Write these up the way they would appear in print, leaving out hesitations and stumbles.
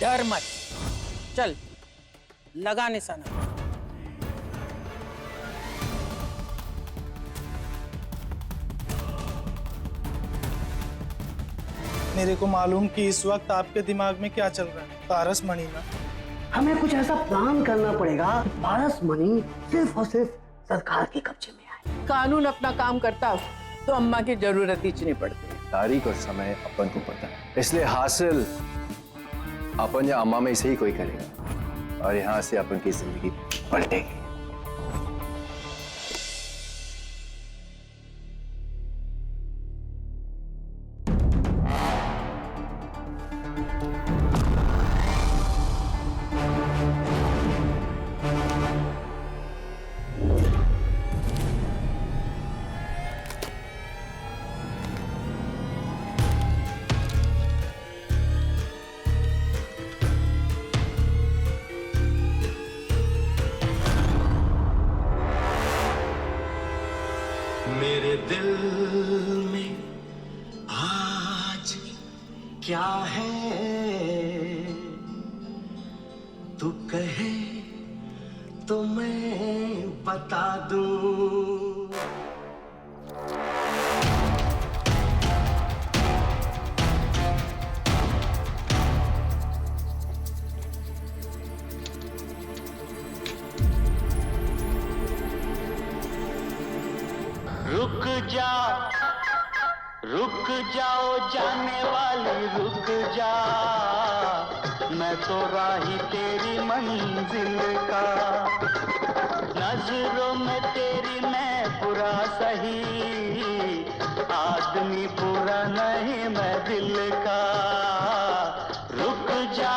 डर मत, चल लगा निशाना। मेरे को मालूम कि इस वक्त आपके दिमाग में क्या चल रहा है। पारस मणि ना, हमें कुछ ऐसा प्लान करना पड़ेगा पारस मणि सिर्फ और सिर्फ सरकार के कब्जे में आए। कानून अपना काम करता तो अम्मा की जरूरत ही नहीं पड़ती। तारीख और समय अपन को पता है, इसलिए हासिल अपन या अम्मा में से ही कोई करेगा और यहाँ से अपन की जिंदगी पलटेगी। मेरे दिल में आज क्या है, तू कहे तो मैं बता दूं। रुक जाओ जाने वाली, रुक जा, मैं तो राही तेरी मंजिल का। नजरों में तेरी मैं बुरा सही, आदमी बुरा नहीं मैं दिल का। रुक जा,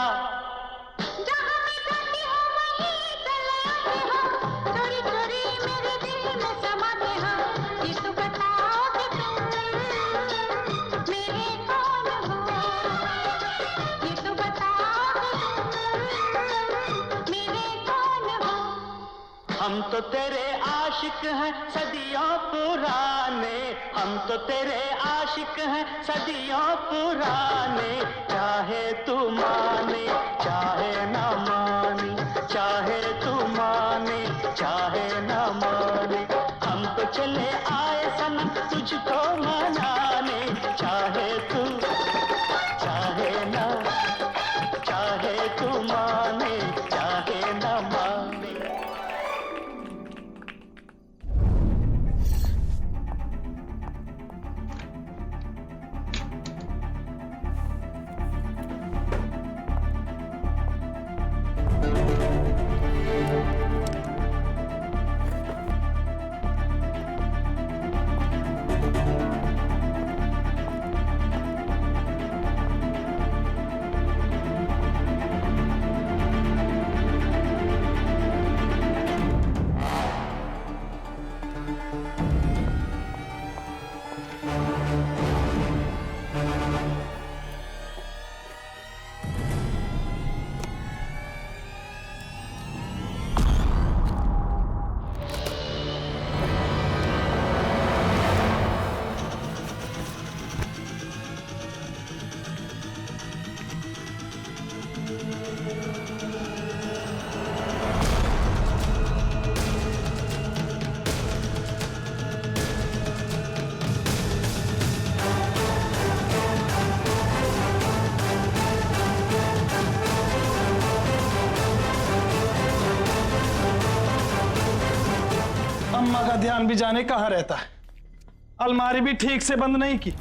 हम तो तेरे आशिक हैं सदियों पुराने, हम तो तेरे आशिक हैं सदियों पुराने। चाहे तू माने चाहे न माने, चाहे तू माने चाहे न माने, हम तो चले आए सनम तुझको मनाने। चाहे तू चाहे न, चाहे तू माने चाहे न माने। अम्मा का ध्यान भी जाने कहाँ रहता है। अलमारी भी ठीक से बंद नहीं की।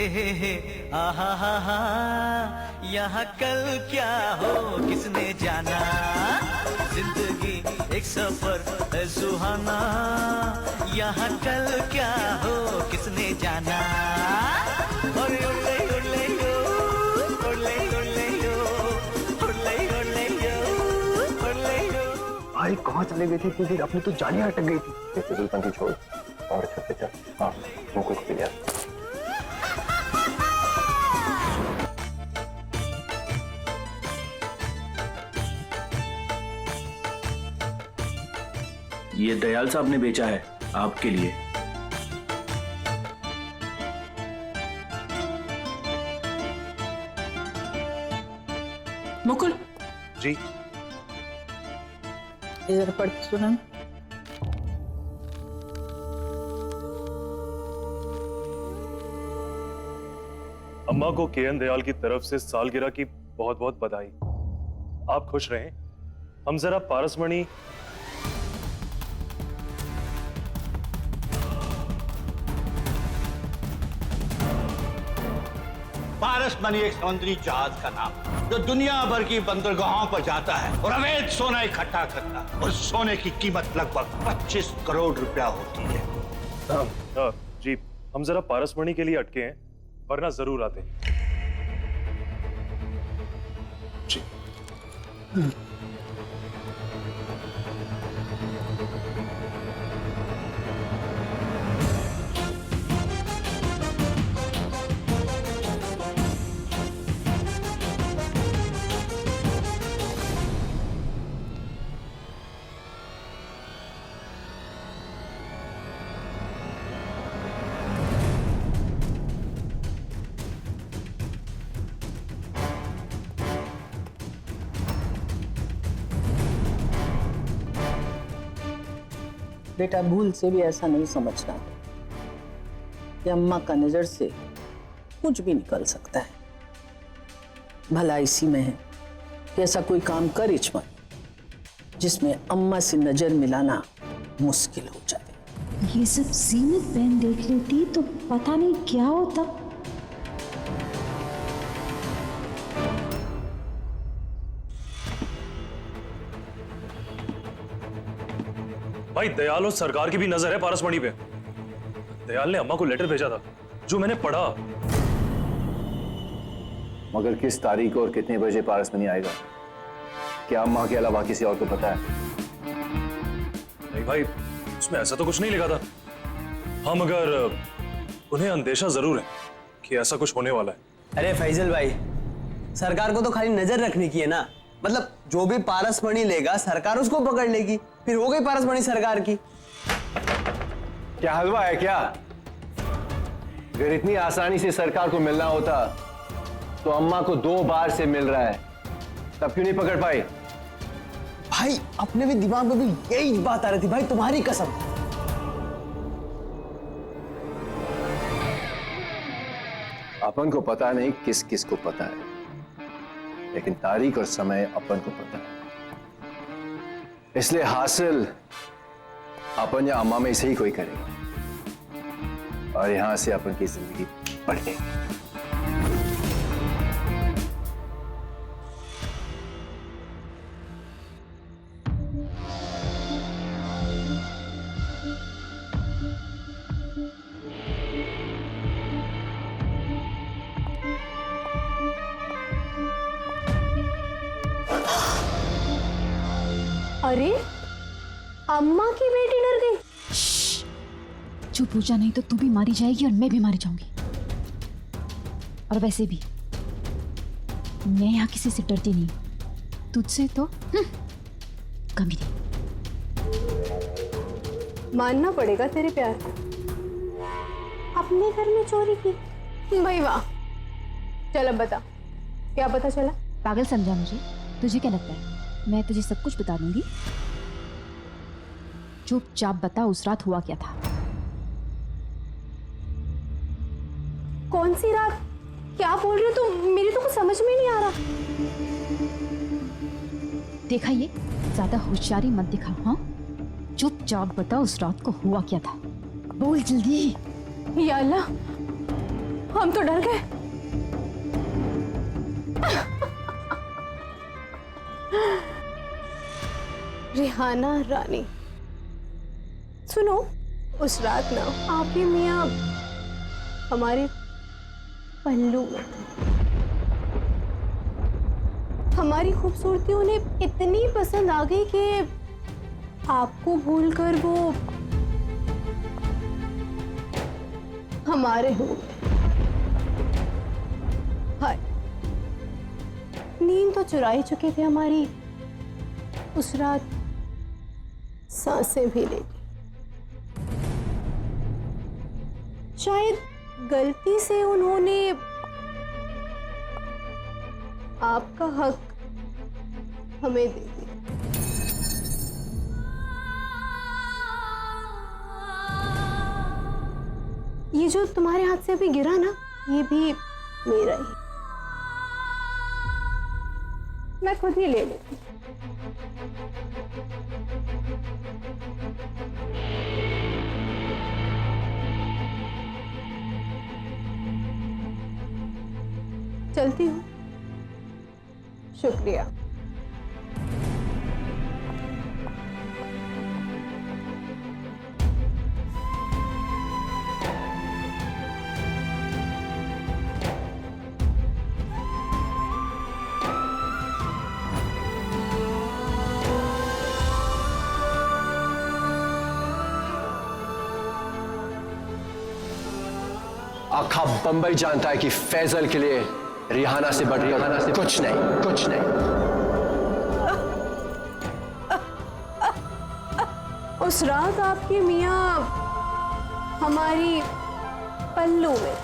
हे आहा हा हा, यहाँ कल क्या हो किसने जाना, जिंदगी एक सफर है सुहाना, यहाँ कल क्या हो किसने जाना। ओले ओले ओले यो, ओले ओले यो, ओले ओले यो, ओले यो। भाई कहाँ चले गए थे इतनी देर? अपनी तो जालियां अटक गई थी। फिजूलपंती छोड़ और छत पे चल। हाँ, मुकुल को ले आ। ये दयाल साहब ने बेचा है आपके लिए। मुकुल, जी इधर पढ़ के सुना। अम्मा को केएन दयाल की तरफ से सालगिरह की बहुत बहुत बधाई। आप खुश रहें। हम जरा पारसमणि पारसमणि एक समुद्री जहाज का नाम जो दुनिया भर की बंदरगाहों पर जाता है और अवैध सोना इकट्ठा करता है। और सोने की कीमत लगभग 25 करोड़ रुपया होती है। जी, हम जरा पारसमणि के लिए अटके हैं, वरना जरूर आते। जी। बेटा, भूल से भी ऐसा नहीं समझना कि अम्मा का नजर से कुछ भी निकल सकता है। भला इसी में है कि ऐसा कोई काम कर मत जिसमें अम्मा से नजर मिलाना मुश्किल हो जाए। ये सब जीनत बहन देख लेती तो पता नहीं क्या होता। भाई, दयाल और सरकार की भी नजर है पारसमणि पे। दयाल ने अम्मा को लेटर भेजा था जो मैंने पढ़ा। मगर किस तारीख और कितने बजे पारसमणि आएगा, क्या अम्मा के अलावा किसी और को पता है? नहीं भाई, उसमें ऐसा तो कुछ नहीं लिखा था। हाँ, मगर उन्हें अंदेशा जरूर है कि ऐसा कुछ होने वाला है। अरे फैजल भाई, सरकार को तो खाली नजर रखने की है ना। मतलब जो भी पारसमणि लेगा सरकार उसको पकड़ लेगी, फिर हो गई पारसमणि सरकार की। क्या हलवा है क्या? अगर इतनी आसानी से सरकार को मिलना होता तो अम्मा को 2 बार से मिल रहा है, तब क्यों नहीं पकड़ पाई? भाई अपने भी दिमाग में भी यही बात आ रही थी भाई, तुम्हारी कसम। अपन को पता नहीं किस किस को पता है, लेकिन तारीख और समय अपन को पता है। इसलिए हासिल अपन या अम्मा में से ही कोई करेगा और यहां से अपन की जिंदगी बढ़ेगी। अरे अम्मा की बेटी डर गई। चुप पूजा, नहीं तो तू भी मारी जाएगी और मैं भी मारी जाऊंगी। और वैसे भी मैं यहाँ किसी से डरती नहीं, तुझसे तो कभी नहीं। मानना पड़ेगा तेरे प्यार को। अपने घर में चोरी की, भाई वाह। चल अब बता, क्या पता चला? पागल समझा मुझे? तुझे क्या लगता है मैं तुझे सब कुछ बता दूंगी? चुपचाप बता, उस रात हुआ क्या था? कौन सी रात? क्या बोल रहे हो तुम? मेरी तो कुछ समझ में नहीं आ रहा। देखा, ये ज्यादा होशियारी मत दिखा। हाँ, चुपचाप बता उस रात को हुआ क्या था। बोल जल्दी। या अल्लाह, हम तो डर गए। रिहाना रानी, सुनो, उस रात ना आपके मियाँ हमारे पल्लू में थे। हमारी खूबसूरती उन्हें इतनी पसंद आ गई कि आपको भूलकर वो हमारे हो गए। हाय, नींद तो चुरा ही चुके थे हमारी, उस रात सांसें भी ले ली। शायद गलती से उन्होंने आपका हक हमें दे दिया। ये जो तुम्हारे हाथ से अभी गिरा ना, ये भी मेरा ही, मैं खुद ही ले लेती। चलती हूँ, शुक्रिया। आखा बंबई जानता है कि फैजल के लिए रिहाना से बढ़कर कुछ नहीं, कुछ नहीं। उस रात आपके मियाँ हमारी पल्लू में।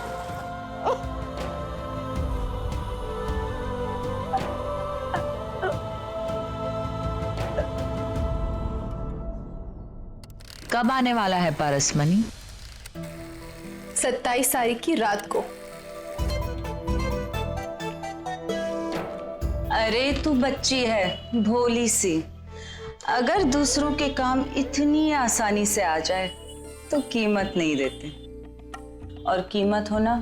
कब आने वाला है पारसमणि? 27 तारीख की रात को। अरे तू बच्ची है, भोली सी। अगर दूसरों के काम इतनी आसानी से आ जाए तो कीमत नहीं देते, और कीमत होना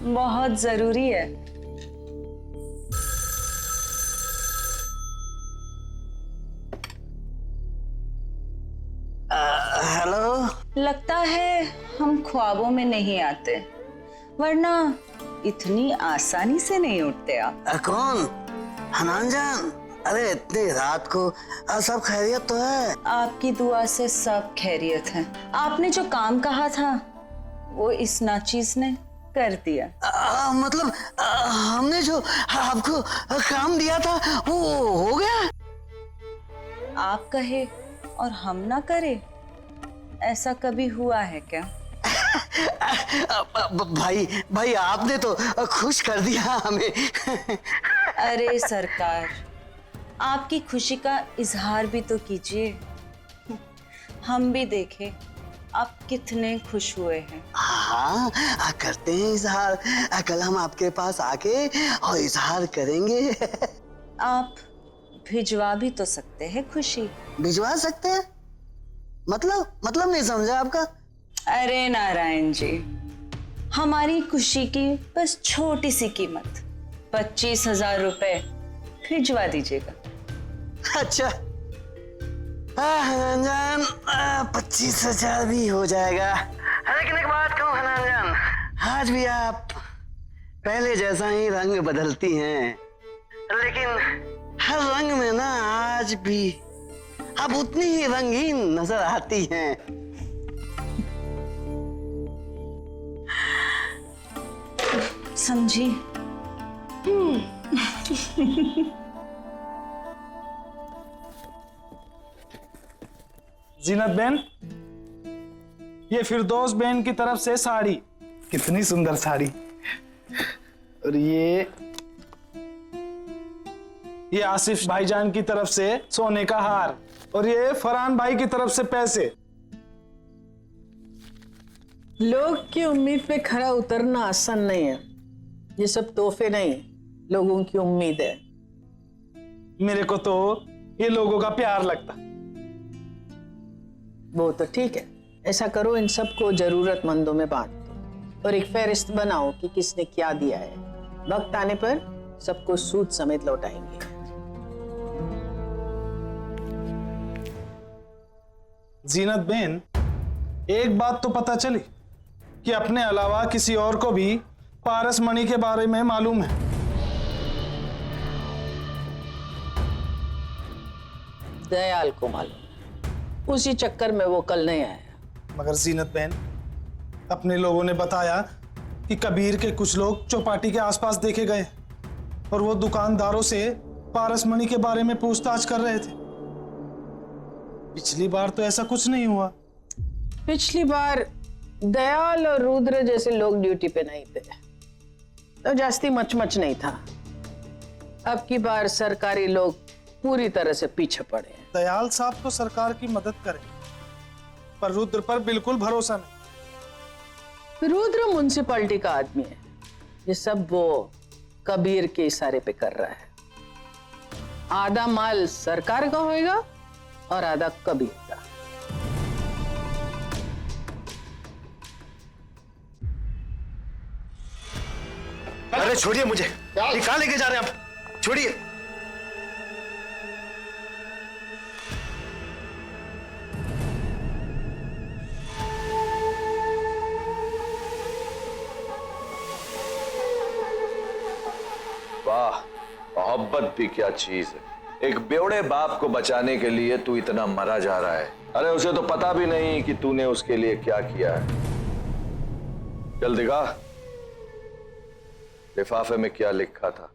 बहुत जरूरी है। हेलो। लगता है हम ख्वाबों में नहीं आते, वरना इतनी आसानी से नहीं उठते आप। कौन? हनान जान? अरे इतनी रात को सब खैरियत तो है? आपकी दुआ से सब खैरियत है। आपने जो काम कहा था वो इस नाचीज ने कर दिया। मतलब हमने जो आपको काम दिया था वो हो गया? आप कहे और हम ना करे, ऐसा कभी हुआ है क्या? भाई आपने तो खुश कर दिया हमें। अरे सरकार, आपकी खुशी का इजहार भी तो कीजिए, हम भी देखें आप कितने खुश हुए हैं। हाँ, करते हैं इजहार। कल हम आपके पास आके और इजहार करेंगे। आप भिजवा भी तो सकते हैं खुशी। भिजवा सकते हैं? मतलब नहीं समझा आपका। अरे नारायण जी, हमारी खुशी की बस छोटी सी कीमत 25,000 रुपए भिजवा दीजिएगा। अच्छा, 25,000 भी हो जाएगा। लेकिन एक बात कहूँ हनान जान, आज भी आप पहले जैसा ही रंग बदलती हैं, लेकिन हर रंग में ना आज भी आप उतनी ही रंगीन नजर आती हैं। समझी? जीनत बहन, ये फिरदौस बहन की तरफ से साड़ी, कितनी सुंदर साड़ी। और ये आसिफ भाईजान की तरफ से सोने का हार, और ये फरहान भाई की तरफ से पैसे। लोग की उम्मीद पे खरा उतरना आसान नहीं है। ये सब तोहफे नहीं, लोगों की उम्मीद है। मेरे को तो ये लोगों का प्यार लगता। वो तो ठीक है, ऐसा करो, इन सबको जरूरतमंदों में बांट दो। और एक फहरिस्त बनाओ कि किसने क्या दिया है। वक्त आने पर सबको सूद समेत लौटाएंगे। जीनत बेन, एक बात तो पता चली कि अपने अलावा किसी और को भी पारस मणि के बारे में मालूम है। दयाल को मालूम, उसी चक्कर में वो कल नहीं आया। मगर जीनत बेन, अपने लोगों ने बताया कि कबीर के कुछ लोग चौपाटी के आसपास देखे गए और वो दुकानदारों से पारस मणि के बारे में पूछताछ कर रहे थे। पिछली बार तो ऐसा कुछ नहीं हुआ। पिछली बार दयाल और रुद्र जैसे लोग ड्यूटी पे नहीं थे तो जास्ती मचमच नहीं था। अब की बार सरकारी लोग पूरी तरह से पीछे पड़े हैं। दयाल साहब तो सरकार की मदद करें, पर रुद्र पर बिल्कुल भरोसा नहीं। रुद्र म्युनिसिपैलिटी का आदमी है, ये सब वो कबीर के इशारे पे कर रहा है। आधा माल सरकार का होएगा और आधा कबीर का। अरे छोड़िए मुझे, ये कहां लेके जा रहे हैं आप? छोड़िए। वाह, मोहब्बत भी क्या चीज है। एक बेवड़े बाप को बचाने के लिए तू इतना मरा जा रहा है। अरे उसे तो पता भी नहीं कि तूने उसके लिए क्या किया है। चल दिखा, लिफाफे में क्या लिखा था।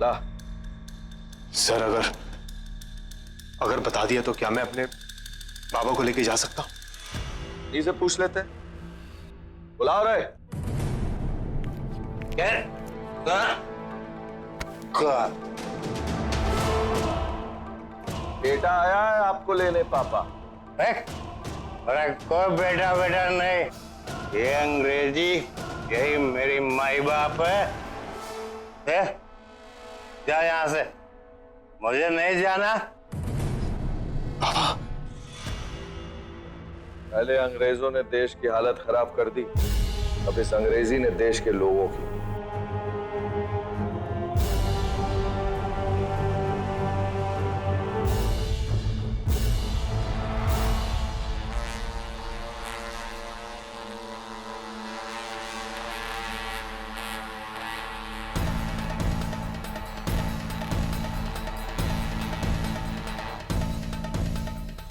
ला। सर, अगर बता दिया तो क्या मैं अपने बाबा को लेके जा सकता हूं? इसे पूछ लेते। बुलाओ रे। बेटा आया है आपको लेने पापा। अरे कोई बेटा बेटा नहीं, ये अंग्रेजी यही मेरी माई बाप है। जा यहां से, मुझे नहीं जाना। बाबा, पहले अंग्रेजों ने देश की हालत खराब कर दी, अब इस अंग्रेजी ने देश के लोगों की।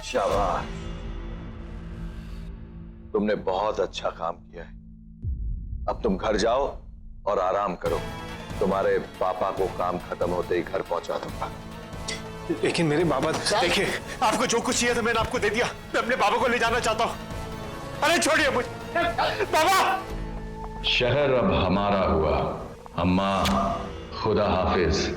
शाबाश, तुमने बहुत अच्छा काम किया है। अब तुम घर जाओ और आराम करो। तुम्हारे पापा को काम खत्म होते ही घर पहुंचा दूंगा। लेकिन मेरे बाबा, देखिए, आपको जो कुछ चाहिए था मैंने आपको दे दिया। मैं अपने बाबा को ले जाना चाहता हूं। अरे छोड़िए मुझे बाबा। शहर अब हमारा हुआ। अम्मा, खुदा हाफिज।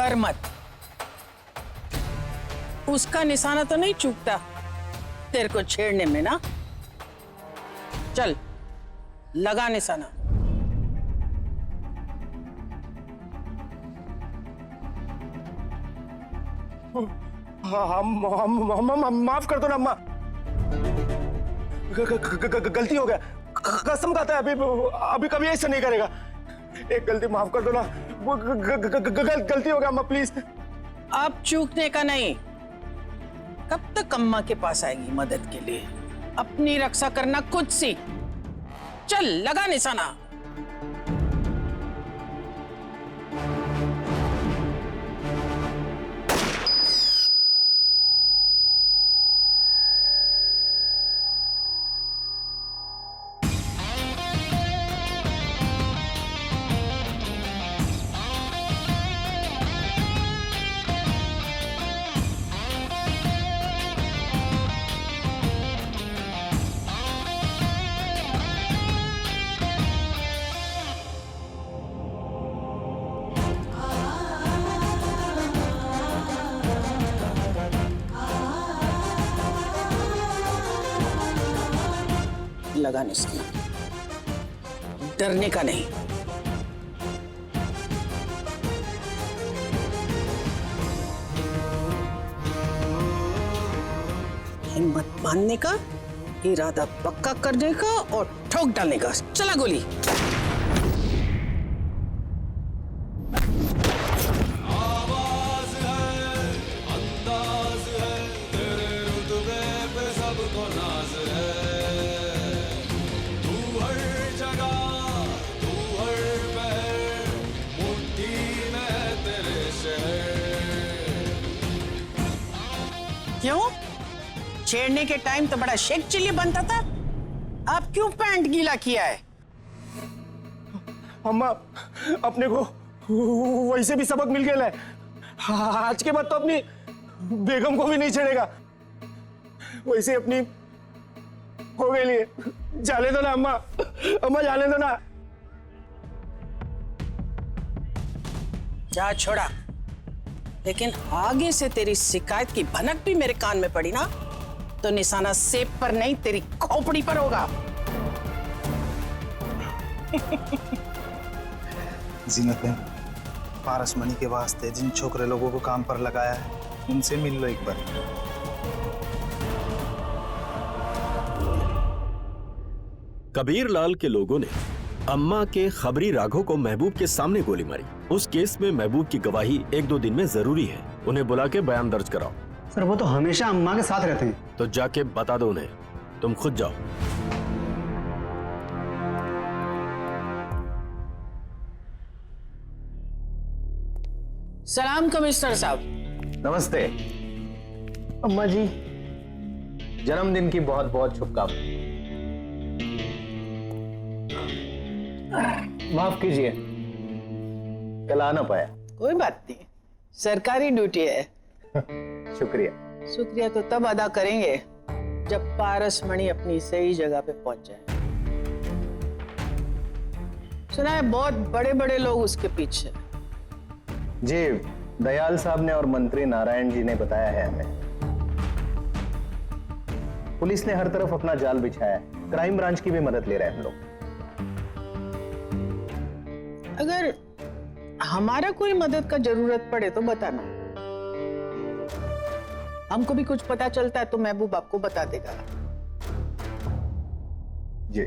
डर मत, उसका निशाना तो नहीं चूकता तेरे को छेड़ने में ना। चल लगा निशाना। माफ कर दो ना अम्मा, गलती हो गया, कसम खाता है अभी कभी ऐसा नहीं करेगा। एक गलती माफ कर दो ना, गलती हो गया अम्मा प्लीज। अब चूकने का नहीं, कब तक अम्मा के पास आएगी मदद के लिए? अपनी रक्षा करना खुद सीख। चल लगा निशाना। लगा निशाना, डरने का नहीं। हिम्मत बांधने का, इरादा पक्का करने का और ठोक डालने का। चला गोली। क्यों? छेड़ने के टाइम तो बड़ा शेख चिल्ली बनता था, अब क्यों पैंट गीला किया है? अम्मा अपने को वैसे भी सबक मिल गया है, आज के बाद तो अपनी बेगम को भी नहीं छेड़ेगा। वैसे अपनी हो गई लिए, जाने दो ना अम्मा, अम्मा जाने दो ना। जा छोड़ा, लेकिन आगे से तेरी शिकायत की भनक भी मेरे कान में पड़ी ना तो निशाना सेब पर नहीं तेरी खोपड़ी पर होगा। जीनत ने पारस मणि के वास्ते जिन छोकरे लोगों को काम पर लगाया है उनसे मिल लो एक बार। कबीर लाल के लोगों ने अम्मा के खबरी राघव को महबूब के सामने गोली मारी। उस केस में महबूब की गवाही 1-2 दिन में जरूरी है, उन्हें बुला के बयान दर्ज कराओ। सर वो तो हमेशा अम्मा के साथ रहते हैं। तो जाके बता दो उन्हें, तुम खुद जाओ। सलाम कमिश्नर साहब। नमस्ते। अम्मा जी जन्मदिन की बहुत बहुत शुभकामनाएं। माफ कीजिए, कल आ ना पाया। कोई बात नहीं, सरकारी ड्यूटी है। शुक्रिया। शुक्रिया तो तब अदा करेंगे जब पारस मणि अपनी सही जगह पे पहुंच जाए। सुना है बहुत बड़े बड़े लोग उसके पीछे। जी, दयाल साहब ने और मंत्री नारायण जी ने बताया है हमें। पुलिस ने हर तरफ अपना जाल बिछाया है, क्राइम ब्रांच की भी मदद ले रहे हैं हम लोग। अगर हमारा कोई मदद का जरूरत पड़े तो बताना, हमको भी कुछ पता चलता है तो महबूब आपको बता देगा। जी।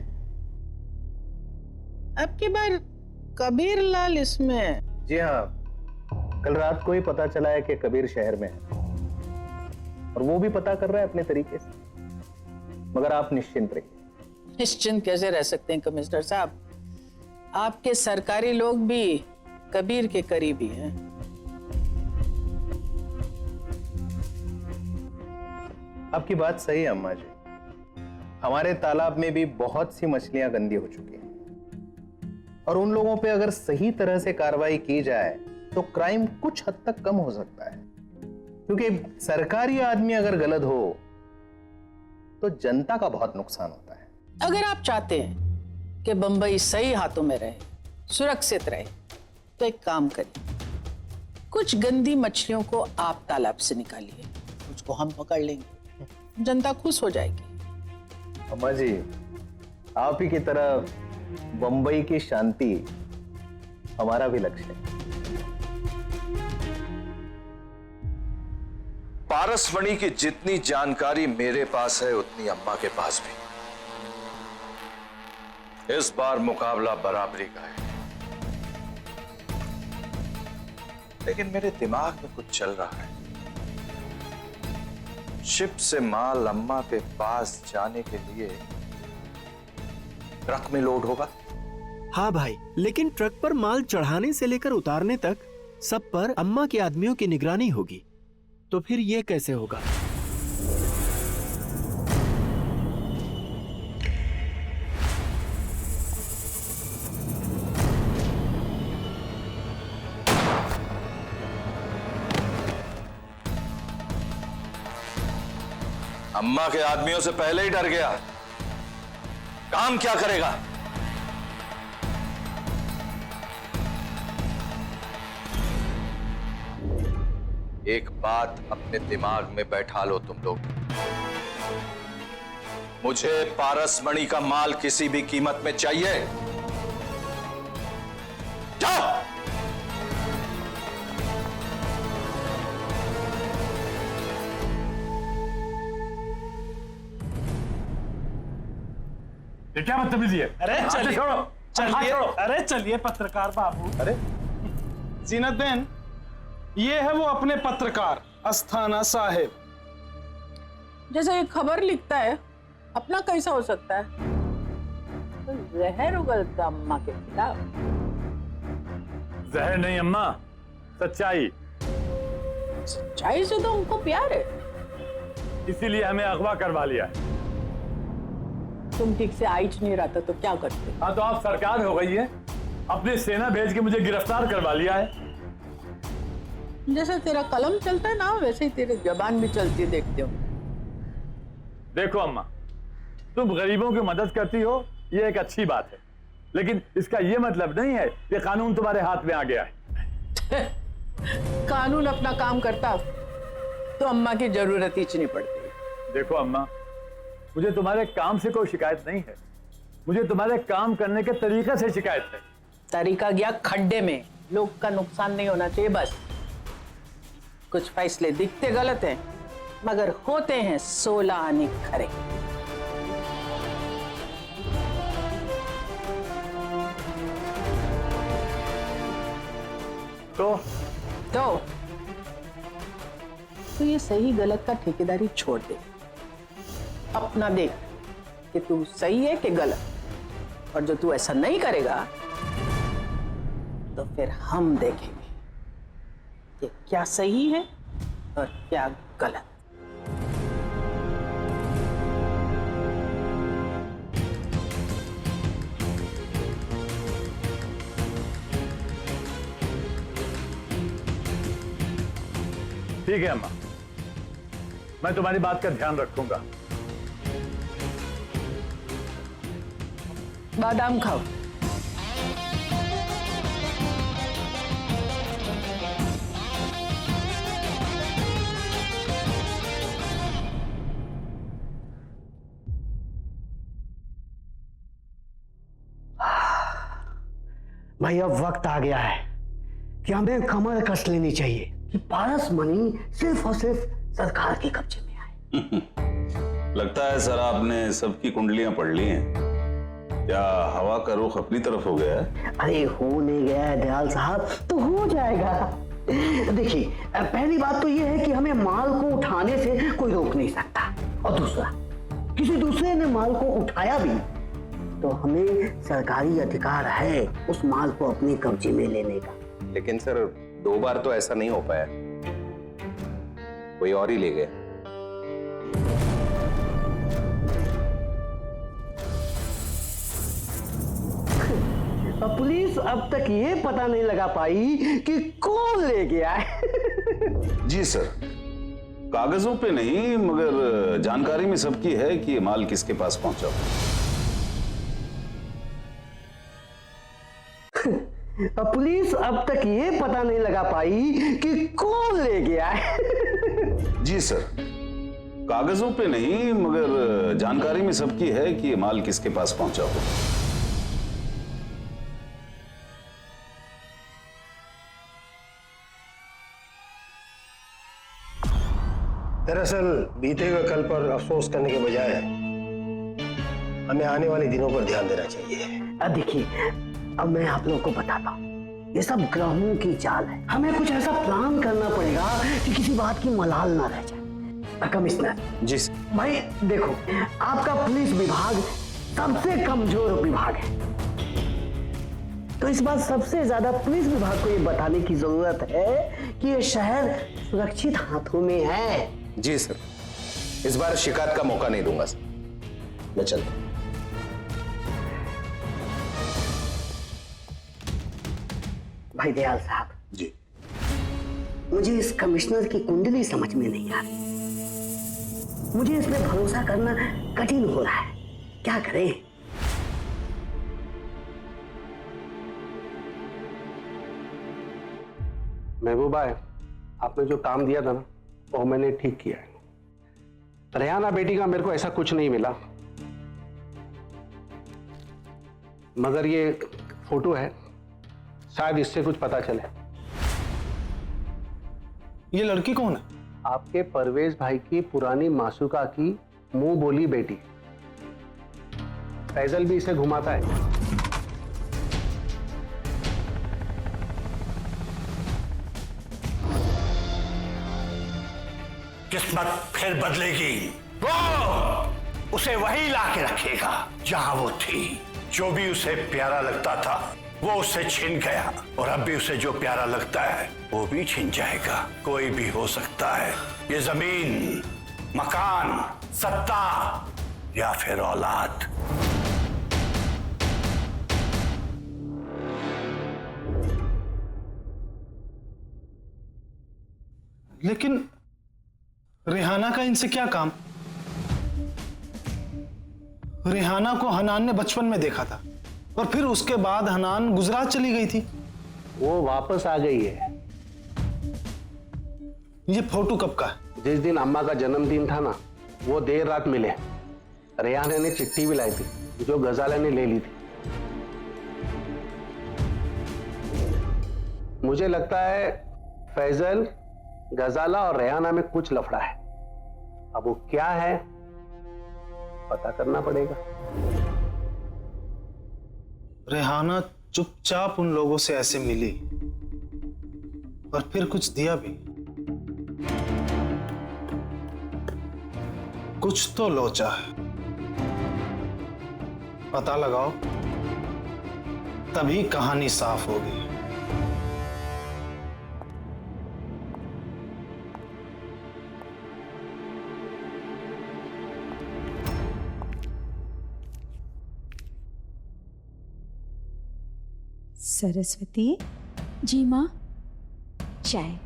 अब की बार कबीर लाल इसमें? जी हाँ, कल रात को ही पता चला है कि कबीर शहर में है और वो भी पता कर रहा है अपने तरीके से, मगर आप निश्चिंत रहिए। निश्चिंत कैसे रह सकते हैं कमिश्नर साहब, आपके सरकारी लोग भी कबीर के करीबी हैं। आपकी बात सही है अम्मा जी, हमारे तालाब में भी बहुत सी मछलियां गंदी हो चुकी हैं और उन लोगों पे अगर सही तरह से कार्रवाई की जाए तो क्राइम कुछ हद तक कम हो सकता है, क्योंकि सरकारी आदमी अगर गलत हो तो जनता का बहुत नुकसान होता है। अगर आप चाहते हैं कि बंबई सही हाथों में रहे, सुरक्षित रहे, तो एक काम करिए, कुछ गंदी मछलियों को आप तालाब से निकालिए, कुछ को हम पकड़ लेंगे, जनता खुश हो जाएगी। अम्मा जी, आप ही की तरह बंबई की शांति हमारा भी लक्ष्य है। पारसमणि की जितनी जानकारी मेरे पास है उतनी अम्मा के पास भी। इस बार मुकाबला बराबरी का है, लेकिन मेरे दिमाग में कुछ चल रहा है। शिप से माल अम्मा के पास जाने के लिए ट्रक में लोड होगा। हाँ भाई, लेकिन ट्रक पर माल चढ़ाने से लेकर उतारने तक सब पर अम्मा के आदमियों की निगरानी होगी, तो फिर ये कैसे होगा? अम्मा के आदमियों से पहले ही डर गया, काम क्या करेगा? एक बात अपने दिमाग में बैठा लो तुम लोग, मुझे पारसमणि का माल किसी भी कीमत में चाहिए। जाओ। ये क्या बदतमीजी है? अरे चलिए, चलिए, अरे चलिए पत्रकार बाबू। अरे जीनत बहन, ये है वो अपने पत्रकार अस्थाना साहेब। जैसे एक खबर लिखता है, अपना कैसा हो सकता है? तो जहर उगलता अम्मा के खिलाफ। जहर नहीं अम्मा, सच्चाई। सच्चाई से तो उनको प्यार है, इसीलिए हमें अगवा करवा लिया है। तुम ठीक से आइच नहीं रहता तो क्या करते? हाँ तो आप सरकार हो गई है, अपनी सेना भेज के मुझे गिरफ्तार करवा लिया है। जैसे तेरा कलम चलता है ना, वैसे ही तेरी जबान भी चलती है, देखते हो। देखो अम्मा, तुम गरीबों की मदद करती हो, ये एक अच्छी बात है, लेकिन इसका ये मतलब नहीं है कि कानून तुम्हारे हाथ में आ गया है। कानून अपना काम करता तो अम्मा की जरूरत ही नहीं पड़ती। देखो अम्मा, मुझे तुम्हारे काम से कोई शिकायत नहीं है, मुझे तुम्हारे काम करने के तरीके से शिकायत है। तरीका गया खड्डे में, लोग का नुकसान नहीं होना चाहिए बस। कुछ फैसले दिखते गलत हैं, मगर होते हैं 16 आने खरे। तो ये सही गलत का ठेकेदारी छोड़ दे, अपना देख कि तू सही है कि गलत। और जो तू ऐसा नहीं करेगा तो फिर हम देखेंगे कि क्या सही है और क्या गलत। ठीक है अम्मा, मैं तुम्हारी बात का ध्यान रखूंगा। बादाम खाओ। भाई अब वक्त आ गया है कि हमें कमर कस लेनी चाहिए कि पारसमणि सिर्फ और सिर्फ सरकार के कब्जे में आए। लगता है सर आपने सबकी कुंडलियां पढ़ ली हैं। क्या हवा का रुख अपनी तरफ हो गया है? अरे हो नहीं गया है दयाल साहब, तो हो जाएगा। देखिए, पहली बात तो ये है कि हमें माल को उठाने से कोई रोक नहीं सकता, और दूसरा, किसी दूसरे ने माल को उठाया भी तो हमें सरकारी अधिकार है उस माल को अपने कब्जे में लेने का। लेकिन सर 2 बार तो ऐसा नहीं हो पाया, कोई और ही ले गया। पुलिस अब तक ये पता नहीं लगा पाई कि कौन ले गया है। जी सर, कागजों पे नहीं मगर जानकारी में सबकी है कि ये माल किसके पास पहुंचा। पुलिस अब तक ये पता नहीं लगा पाई कि कौन ले गया है। जी सर, कागजों पे नहीं मगर जानकारी में सबकी है कि ये माल किसके पास पहुंचा हो। दरअसल बीते हुए कल पर अफसोस करने के बजाय हमें आने वाले दिनों पर ध्यान देना चाहिए। अब देखिए, अब मैं आप लोगों को बताता हूँ, ये सब ग्रहों की चाल है। हमें कुछ ऐसा प्लान करना पड़ेगा कि किसी बात की मलाल ना रह जाए। कमिश्नर जी सर। भाई देखो, आपका पुलिस विभाग सबसे कमजोर विभाग है, तो इस बार सबसे ज्यादा पुलिस विभाग को ये बताने की जरूरत है कि ये शहर सुरक्षित हाथों में है। जी सर, इस बार शिकायत का मौका नहीं दूंगा सर। मैं चलता हूं। भाई दयाल साहब जी, मुझे इस कमिश्नर की कुंडली समझ में नहीं आ रही। मुझे इस पे भरोसा करना कठिन हो रहा है, क्या करें? महबूबा, आपने जो काम दिया था ना, वो मैंने ठीक किया है। रेहाना बेटी का मेरे को ऐसा कुछ नहीं मिला, मगर ये फोटो है, शायद इससे कुछ पता चले। ये लड़की कौन है? आपके परवेज भाई की पुरानी मासूका की मुंह बोली बेटी। फैजल भी इसे घुमाता है। किस्मत फिर बदलेगी, वो उसे वही लाके रखेगा जहां वो थी। जो भी उसे प्यारा लगता था वो उससे छिन गया, और अब भी उसे जो प्यारा लगता है वो भी छिन जाएगा। कोई भी हो सकता है, ये जमीन, मकान, सत्ता या फिर औलाद। लेकिन रेहाना का इनसे क्या काम? रेहाना को हनान ने बचपन में देखा था और फिर उसके बाद हनान गुजरात चली गई थी। वो वापस आ गई है। ये फोटो कब का है? जिस दिन अम्मा का जन्मदिन था ना, वो देर रात मिले। रेहाना ने चिट्ठी भी लाई थी जो गजाला ने ले ली थी। मुझे लगता है फैजल, गजाला और रेहाना में कुछ लफड़ा है। अब वो क्या है पता करना पड़ेगा। रेहाना चुपचाप उन लोगों से ऐसे मिली और फिर कुछ दिया भी। कुछ तो लोचा है, पता लगाओ, तभी कहानी साफ होगी। सरस्वती जी माँ। चाय।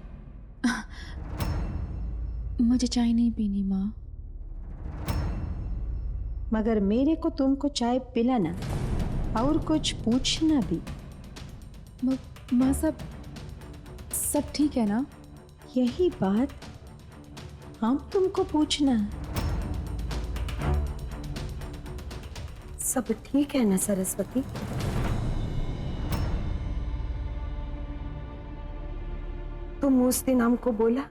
मुझे चाय नहीं पीनी माँ। मगर मेरे को तुमको चाय पिलाना और कुछ पूछना भी। माँ सब ठीक है ना? यही बात हम तुमको पूछना। सब ठीक है ना सरस्वती? तुम उस दिन हमको बोला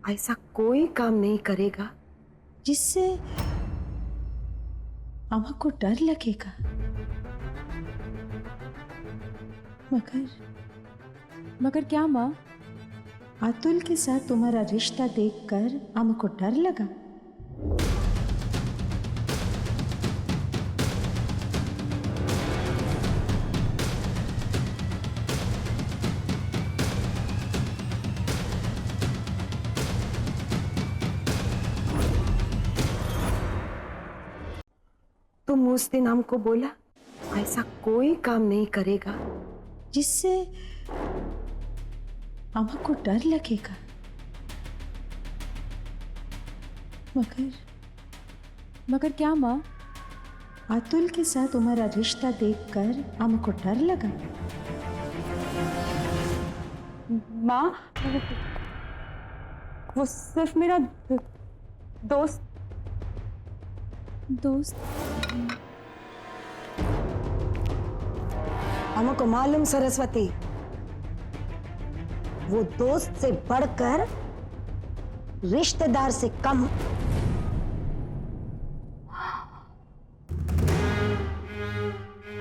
ऐसा कोई काम नहीं करेगा जिससे हमको डर लगेगा। मगर क्या माँ? अतुल के साथ तुम्हारा रिश्ता देखकर हमको डर लगा। तुम उस दिन हमको बोला ऐसा कोई काम नहीं करेगा जिससे हमको डर लगेगा। मगर क्या माँ? अतुल के साथ तुम्हारा रिश्ता देखकर हमको डर लगा। माँ, वो सिर्फ मेरा दोस्त हमको मालूम सरस्वती, वो दोस्त से बढ़कर रिश्तेदार से कम।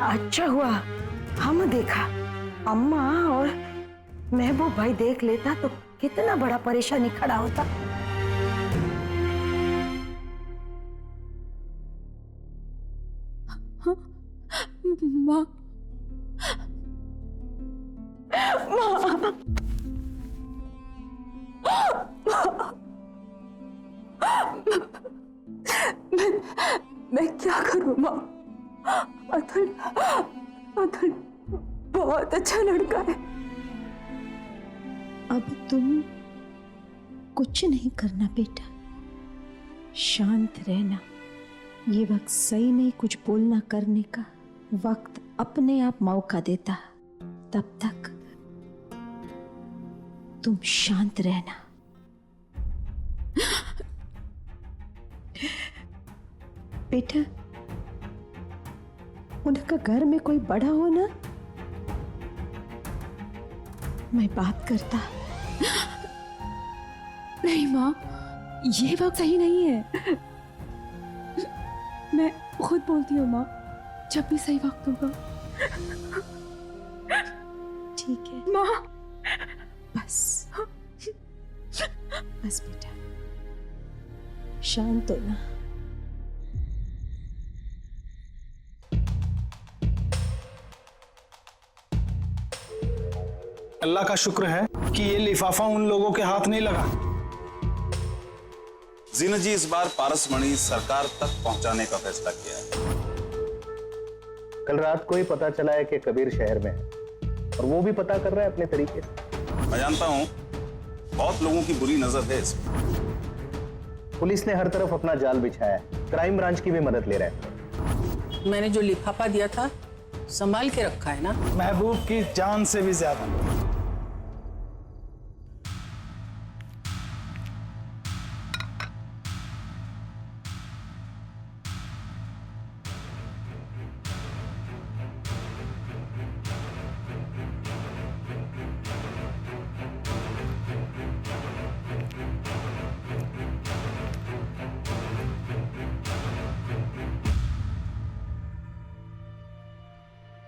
अच्छा हुआ हम देखा, अम्मा और महबूब भाई देख लेता तो कितना बड़ा परेशानी खड़ा होता। माँ, मैं क्या करूं माँ? अतुल बहुत अच्छा लड़का है। अब तुम कुछ नहीं करना बेटा, शांत रहना। ये वक्त सही नहीं कुछ बोलना करने का, वक्त अपने आप मौका देता। तब तक तुम शांत रहना। बेटा, उनका घर में कोई बड़ा हो ना, मैं बात करता। नहीं माँ, ये वक्त सही नहीं है। मैं खुद बोलती हूँ माँ, जब भी सही वक्त होगा। ठीक है माँ, बस बेटा, शांत हो ना। अल्लाह का शुक्र है कि ये लिफाफा उन लोगों के हाथ नहीं लगा। जीनत जी, इस बार पारसमणि सरकार तक पहुंचाने का फैसला किया है। कल रात को ही पता चला है कि कबीर शहर में है, और वो भी पता कर रहा है अपने तरीके से। मैं जानता हूं बहुत लोगों की बुरी नजर है इस पर। पुलिस ने हर तरफ अपना जाल बिछाया है, क्राइम ब्रांच की भी मदद ले रहा है। मैंने जो लिफाफा दिया था संभाल के रखा है ना। महबूब की जान से भी ज्यादा।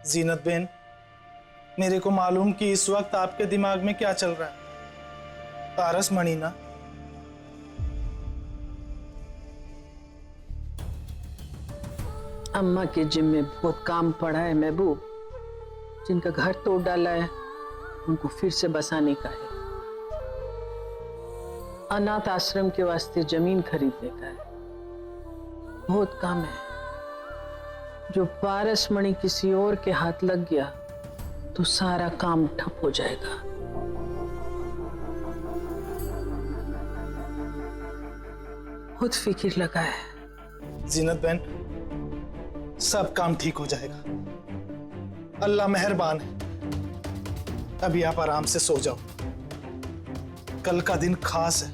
जीनत बहन, मेरे को मालूम कि इस वक्त आपके दिमाग में क्या चल रहा है। पारसमणि ना, अम्मा के जिम्मे बहुत काम पड़ा है महबूब। जिनका घर तोड़ डाला है उनको फिर से बसाने का है, अनाथ आश्रम के वास्ते जमीन खरीदने का है। बहुत काम है। जो पारसमणि किसी और के हाथ लग गया तो सारा काम ठप हो जाएगा। बहुत फिक्र लगा है। जीनत बहन, सब काम ठीक हो जाएगा। अल्लाह मेहरबान है। अभी आप आराम से सो जाओ। कल का दिन खास है।